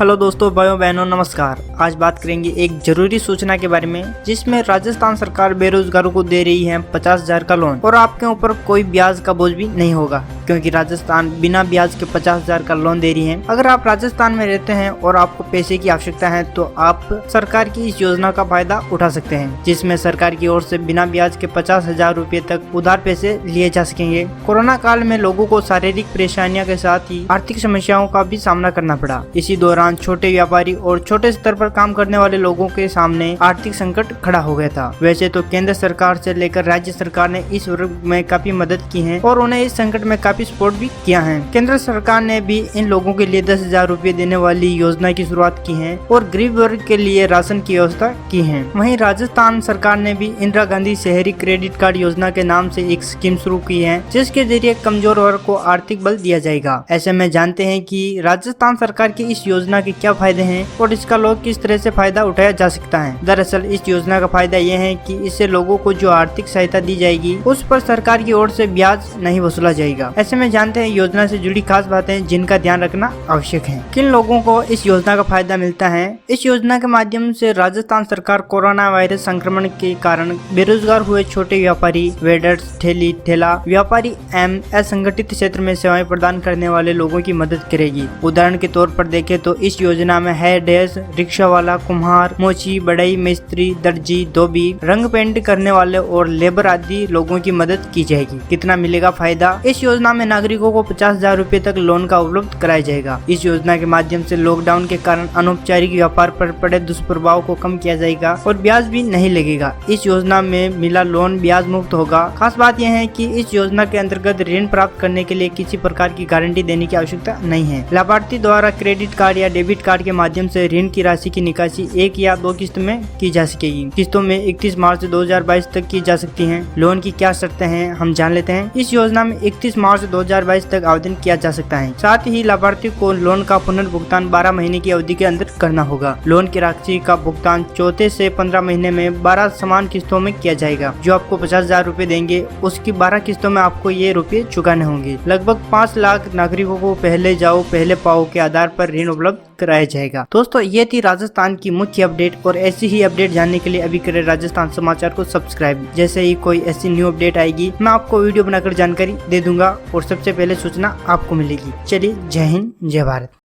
Hello दोस्तों, भाइयों बहनों, नमस्कार। आज बात करेंगे एक जरूरी सूचना के बारे में, जिसमें राजस्थान सरकार बेरोजगारों को दे रही है 50,000 का लोन और आपके ऊपर कोई ब्याज का बोझ भी नहीं होगा, क्योंकि राजस्थान बिना ब्याज के 50,000 का लोन दे रही है। अगर आप राजस्थान में रहते हैं और आपको पैसे की आवश्यकता है तो आप सरकार की इस योजना का फायदा उठा सकते हैं, जिसमें सरकार की ओर से बिना ब्याज के 50,000 रूपए तक उधार पैसे लिए जा सकेंगे। कोरोना काल में लोगों को शारीरिक परेशानियों के साथ ही आर्थिक समस्याओं का भी सामना करना पड़ा। इसी दौरान छोटे व्यापारी और छोटे स्तर पर काम करने वाले लोगों के सामने आर्थिक संकट खड़ा हो गया था। वैसे तो केंद्र सरकार से लेकर राज्य सरकार ने इस वर्ग में काफी मदद की है और उन्हें इस संकट में काफी सपोर्ट भी किया है। केंद्र सरकार ने भी इन लोगों के लिए 10,000 रूपए देने वाली योजना की शुरुआत की है और गरीब वर्ग के लिए राशन की व्यवस्था की है। वहीं राजस्थान सरकार ने भी इंदिरा गांधी शहरी क्रेडिट कार्ड योजना के नाम से एक स्कीम शुरू की है, जिसके जरिए कमजोर वर्ग को आर्थिक बल दिया जाएगा। ऐसे में जानते हैं कि राजस्थान सरकार की इस योजना के क्या फायदे हैं और इसका लोग किस तरह से फायदा उठाया जा सकता है। दरअसल इस योजना का फायदा यह है कि इससे लोगों को जो आर्थिक सहायता दी जाएगी उस पर सरकार की ओर से ब्याज नहीं वसूला जाएगा। ऐसे में जानते हैं योजना से जुड़ी खास बातें जिनका ध्यान रखना आवश्यक है। किन लोगों को इस योजना का फायदा मिलता है? इस योजना के माध्यम से राजस्थान सरकार कोरोना वायरस संक्रमण के कारण बेरोजगार हुए छोटे व्यापारी, वेडर्स, ठेली ठेला व्यापारी एवं असंगठित क्षेत्र में सेवाएं प्रदान करने वाले लोगों की मदद करेगी। उदाहरण के तौर पर देखें तो इस योजना में हेयर ड्रेस, रिक्शा वाला, कुम्हार, मोची, बढ़ई, मिस्त्री, दर्जी, धोबी, रंग पेंट करने वाले और लेबर आदि लोगों की मदद की जाएगी। कितना मिलेगा फायदा? इस योजना में नागरिकों को 50,000 रूपए तक लोन का उपलब्ध कराया जाएगा। इस योजना के माध्यम से लॉकडाउन के कारण अनौपचारिक व्यापार पर पड़े दुष्प्रभाव को कम किया जाएगा और ब्याज भी नहीं लगेगा। इस योजना में मिला लोन ब्याज मुक्त होगा। खास बात यह है कि इस योजना के अंतर्गत ऋण प्राप्त करने के लिए किसी प्रकार की गारंटी देने की आवश्यकता नहीं है। लाभार्थी द्वारा क्रेडिट कार्ड या डेबिट कार्ड के माध्यम से ऋण की राशि की निकासी 1 या 2 किस्त में की जा सकेगी। किस्तों में 31 मार्च 2022 तक की जा सकती हैं। लोन की क्या शर्तें हैं हम जान लेते हैं। इस योजना में 31 मार्च 2022 तक आवेदन किया जा सकता है। साथ ही लाभार्थी को लोन का पुनर्भुगतान 12 महीने की अवधि के अंदर करना होगा। लोन की राशि का भुगतान 4 से 15 महीने में 12 समान किस्तों में किया जाएगा। जो आपको 50,000 रूपए देंगे उसकी 12 किस्तों में आपको ये रुपए चुकाने होंगे। लगभग 5 लाख नागरिकों को पहले जाओ पहले पाओ के आधार पर ऋण उपलब्ध कराया जाएगा। दोस्तों, ये थी राजस्थान की मुख्य अपडेट और ऐसी ही अपडेट जानने के लिए अभी करें राजस्थान समाचार को सब्सक्राइब। जैसे ही कोई ऐसी न्यू अपडेट आएगी मैं आपको वीडियो बनाकर जानकारी दे दूंगा और सबसे पहले सूचना आपको मिलेगी। चलिए, जय हिंद, जय भारत।